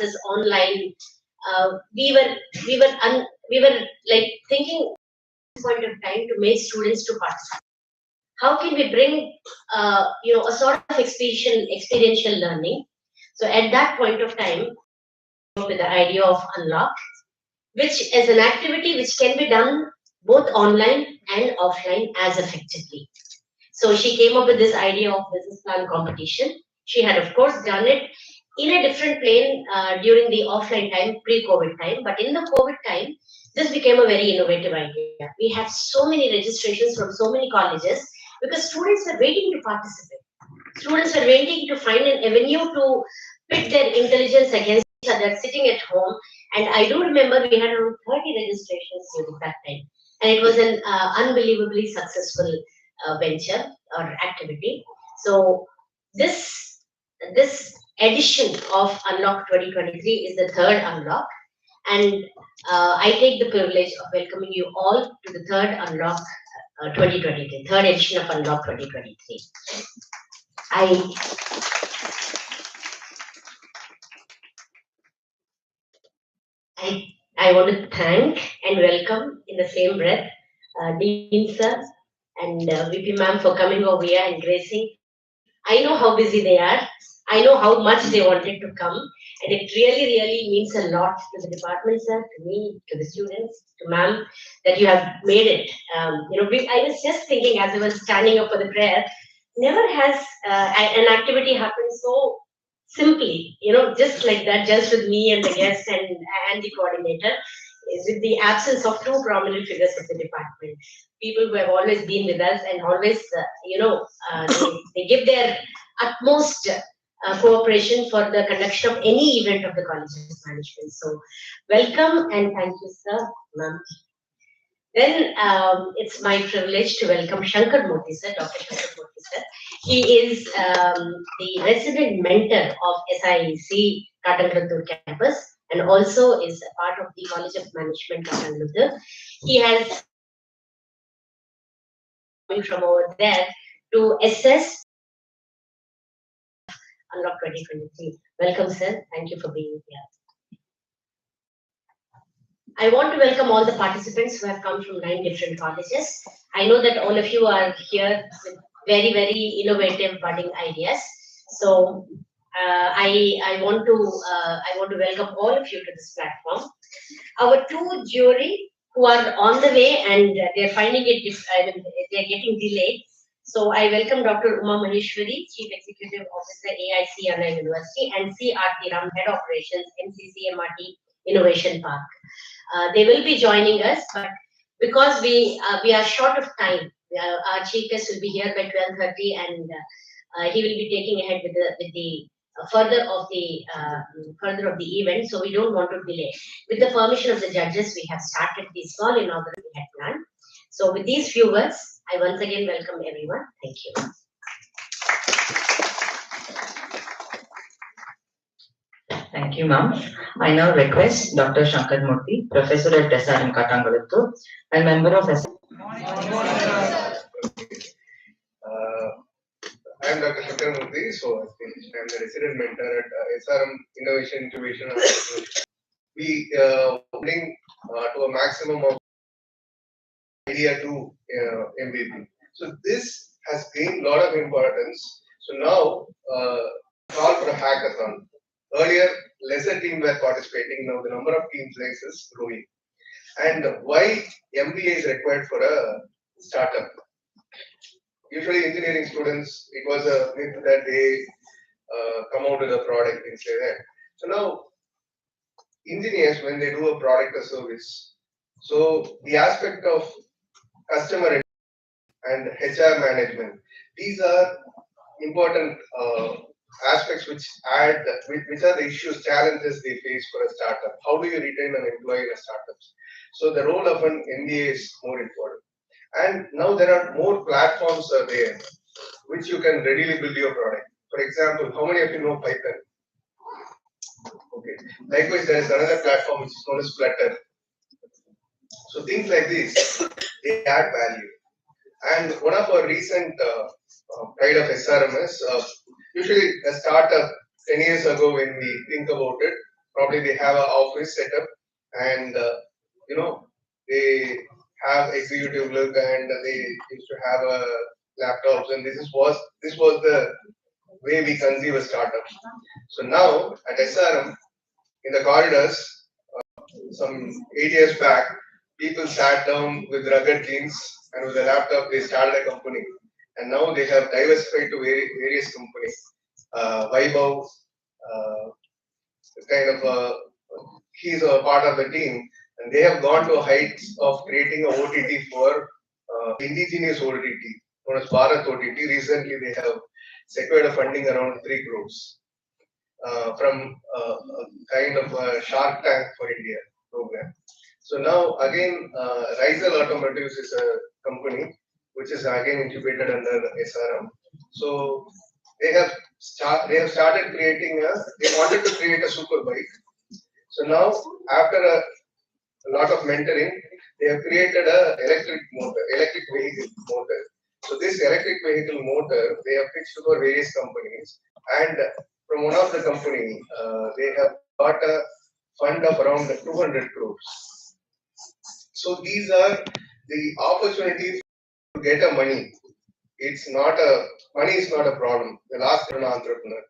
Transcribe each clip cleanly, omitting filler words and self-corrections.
classes online. We were like thinking at this point of time to make students to participate. How can we bring a sort of experiential learning? So at that point of time, with the idea of unlock, which is an activity which can be done both online and offline as effectively. So she came up with this idea of business plan competition. She had, of course, done it in a different plane during the offline time, pre-COVID time. But in the COVID time, this became a very innovative idea. We have so many registrations from so many colleges because students were waiting to participate. Students were waiting to find an avenue to pit their intelligence against each other, sitting at home. And I do remember we had around 30 registrations during that time. And it was an unbelievably successful venture or activity. So this edition of Unlock 2023 is the third Unlock, and I take the privilege of welcoming you all to the third Unlock 2023, third edition of Unlock 2023. I want to thank and welcome in the same breath Dean sir and VP ma'am for coming over here and gracing. I know how busy they are. I know how much they wanted to come, and it really, really means a lot to the department, sir, to me, to the students, to ma'am, that you have made it. I was just thinking as I was standing up for the prayer, never has an activity happened so simply, just like that, just with me and the guest and the coordinator, with the absence of two prominent figures of the department, people who have always been with us and always, they give their utmost cooperation for the conduction of any event of the college's management. So, welcome and thank you, sir, ma'am. Then it's my privilege to welcome Shankar Murthy, sir, Dr. Shankar Murthy, sir. He is the resident mentor of SIEC Katangattur campus and also is a part of the College of Management Katangattur. He has coming from over there to assess Unlock 2023. Welcome, sir. Thank you for being here. I want to welcome all the participants who have come from 9 different colleges. I know that all of you are here with very, very innovative budding ideas. So I want to welcome all of you to this platform. Our 2 jury who are on the way and they're finding it, they're getting delayed. So I welcome Dr. Uma Maheshwari, Chief Executive Officer, AIC Anna University, and C. Aarti Ram, Head Operations, NCC Innovation Park. They will be joining us, but because we are short of time, our chief guest will be here by 12:30, and he will be taking ahead with the further of the event. So we don't want to delay. With the permission of the judges, we have started the small inaugural we had planned. So with these few words, I once again welcome everyone. Thank you. Thank you, ma'am. I now request Dr. Shankar Murthy, Professor at SRM Katangattur and member of SRM. I am Dr. Shankar Murthy, so I am the resident mentor at SRM Innovation Incubation. We bring to a maximum of idea to MVP. So this has gained a lot of importance. So now call for a hackathon. Earlier, lesser teams were participating. Now the number of teams is growing. And why MBA is required for a startup? Usually, engineering students, it was a myth that they come out with a product, things like that. So now, engineers, when they do a product or service, so the aspect of customer and HR management, these are important aspects which are the issues, challenges they face for a startup. How do you retain an employee in a startup? So the role of an MBA is more important. And now there are more platforms are there which you can readily build your product. For example, how many of you know Python? Okay. Likewise, there is another platform which is known as Flutter. So things like this, they add value. And one of our recent pride of SRM is usually a startup 10 years ago when we think about it, probably they have an office setup, and you know they have executive look, and they used to have a laptops, and this was the way we conceive a startup. So now at SRM in the corridors, some 8 years back, people sat down with rugged jeans and with a laptop. They started a company, and now they have diversified to various companies. Vaibhav, kind of he's a part of the team, and they have gone to heights of creating a OTT for indigenous OTT, known as Bharat OTT. Recently, they have secured a funding around 3 crores from a kind of a Shark Tank for India program. So now again, Rizal Automotives is a company which is again incubated under SRM. So they have started creating they wanted to create a super bike. So now after a lot of mentoring, they have created a electric vehicle motor. So this electric vehicle motor they have pitched for various companies, and from one of the company they have got a fund of around 200 crores. So these are the opportunities to get a money. It's not a money is not a problem. The last an entrepreneur.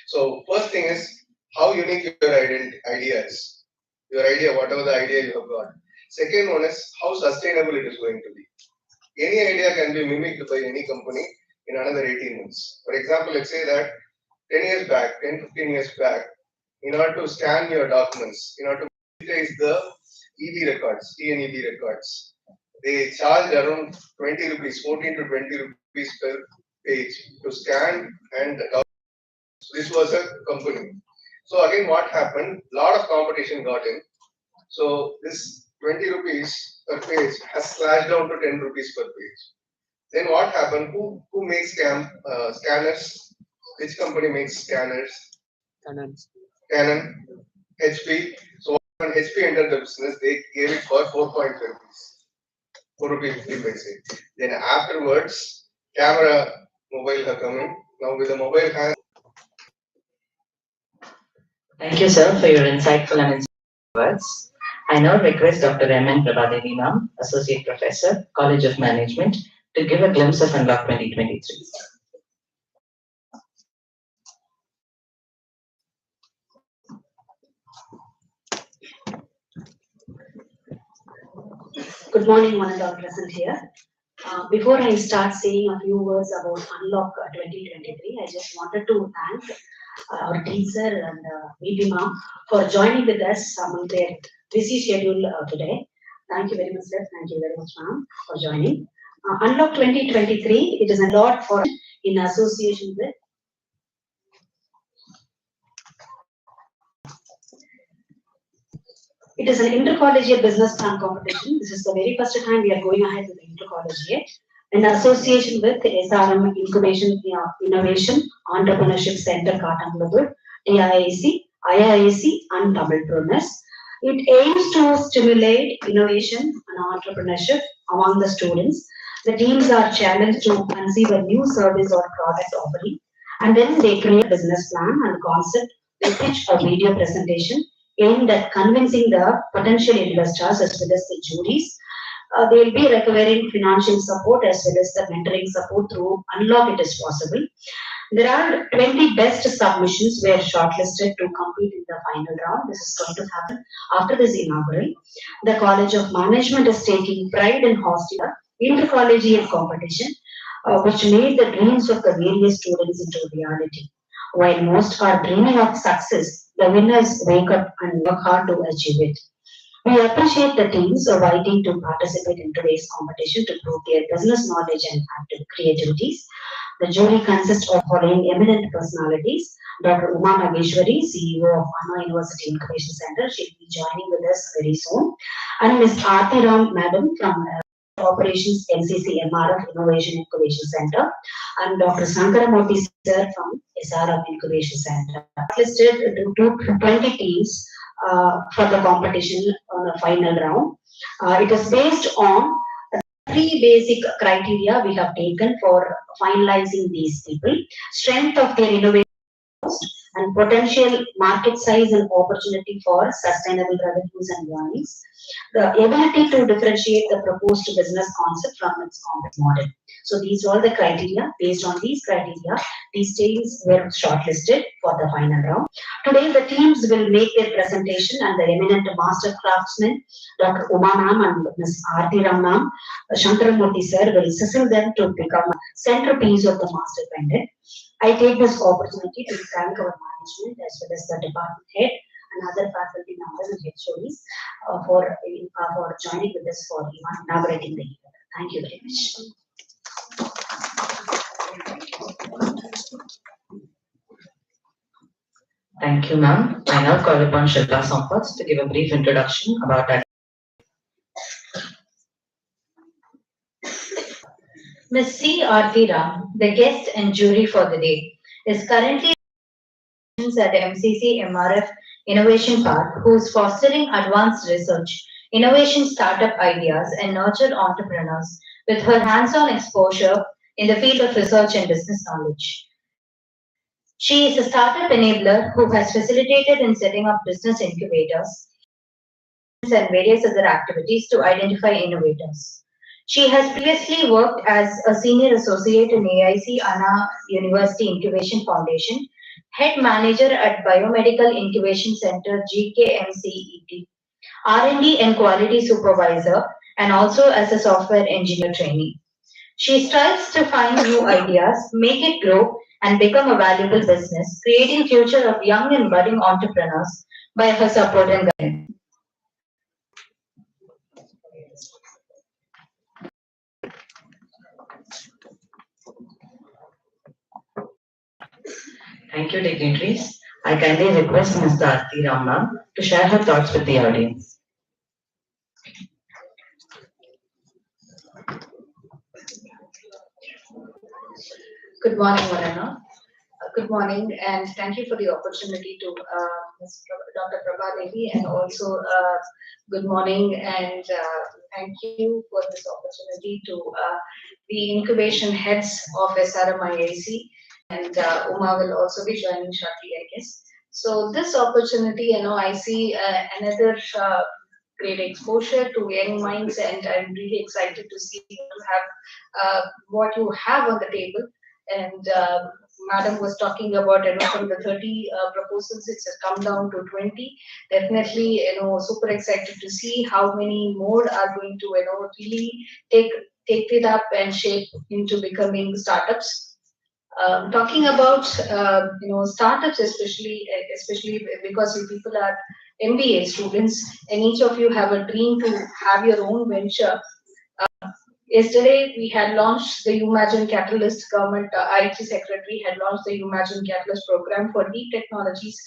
So first thing is how unique your idea is. Your idea, whatever the idea you have got. Second one is how sustainable it is going to be. Any idea can be mimicked by any company in another 18 months. For example, let's say that 10 years back, 10, 15 years back, in order to scan your documents, in order to digitize the EB records, TNEB records, they charged around 20 rupees, 14 to 20 rupees per page to scan and so this was a company. So again, what happened? Lot of competition got in. So this 20 rupees per page has slashed down to 10 rupees per page. Then what happened? Who makes scanners? Which company makes scanners? Canon, HP. So when HP entered the business, they gave it for 4.5 rupees. 4 rupees 50 paise. Then afterwards, camera mobile have come in. Now with the mobile hand. Thank you, sir, for your insightful and inspiring words. I now request Dr. M.N. Prabhadevi Ma'am, Associate Professor, College of Management, to give a glimpse of Unlock 2023. Good morning, one and all present here. Before I start saying a few words about Unlock 2023, I just wanted to thank our teacher and VP Ma'am for joining with us among their busy schedule today. Thank you very much, sir. Thank you very much, Ma'am, for joining. Unlock 2023, it is a lot for in association with it is an intercollegiate business plan competition. This is the very first time we are going ahead with the intercollegiate in association with the SRM Incubation Innovation Entrepreneurship Center, Katangalur, TIIC, IIC, and Tamilpreneurs. It aims to stimulate innovation and entrepreneurship among the students. The teams are challenged to conceive a new service or product offering, and then they create a business plan and concept. They pitch a video presentation aimed at convincing the potential investors as well as the juries. They will be requiring financial support as well as the mentoring support through Unlock It Is Possible. There are 20 best submissions were shortlisted to compete in the final round. This is going to happen after this inaugural. The College of Management is taking pride in hosting the intercollegiate competition, which made the dreams of the various students into reality. While most are dreaming of success, the winners wake up and work hard to achieve it. We appreciate the teams waiting to participate in today's competition to prove their business knowledge and active creativities. The jury consists of following eminent personalities: Dr. Uma Mageshwari, CEO of Anna University Incubation Center. She'll be joining with us very soon. And Ms. Aarti Ram, Madam from Operations NCC MRF Innovation Incubation Center, and Dr. Sankaramurthy sir from SRM Incubation Center. Listed to 20 teams for the competition on the final round. It is based on three basic criteria we have taken for finalizing these people: strength of their innovation, and potential market size and opportunity for sustainable revenues and earnings. The ability to differentiate the proposed business concept from its competitive model. So these are all the criteria. Based on these criteria, these teams were shortlisted for the final round. Today, the teams will make their presentation, and the eminent master craftsmen, Dr. Uma ma'am and Ms. Aarti Ram ma'am, Shankaramurthy sir will sizzle them to become a centerpiece of the master pendant. I take this opportunity to thank our management as well as the department head and other faculty members and HODs for joining with us for inaugurating the event. Thank you very much. Thank you, ma'am. I now call upon Shilpa Sampath to give a brief introduction about that. Ms. C. Aarti Ram, the guest and jury for the day, is currently at MCC MRF Innovation Park, who is fostering advanced research, innovation startup ideas, and nurture entrepreneurs with her hands-on exposure in the field of research and business knowledge. She is a startup enabler who has facilitated in setting up business incubators and various other activities to identify innovators. She has previously worked as a senior associate in AIC Anna University Incubation Foundation, head manager at Biomedical Incubation Center GKMCET, R&D and quality supervisor, and also as a software engineer trainee. She strives to find new ideas, make it grow, and become a valuable business, creating future of young and budding entrepreneurs by her support and guidance. Thank you, dignitaries. I kindly request Ms. Aarti Ram ma'am to share her thoughts with the audience. Good morning, Varana. Good morning, and thank you for the opportunity to Dr. Prabha Devi, and also good morning and thank you for this opportunity to the incubation heads of SRMIAC, and Uma will also be joining shortly, I guess. So this opportunity, I see another great exposure to young minds, and I'm really excited to see you have what you have on the table. And Madam was talking about, from the 30 proposals, it's come down to 20. Definitely, super excited to see how many more are going to, really take it up and shape into becoming startups. Talking about, startups, especially because you people are MBA students, and each of you have a dream to have your own venture. Yesterday, we had launched the Imagine Catalyst. Government IT Secretary had launched the Imagine Catalyst program for deep technologies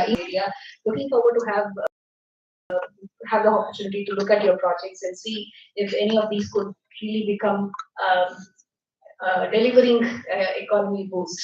in India. Looking forward to have the opportunity to look at your projects and see if any of these could really become delivering economy boost.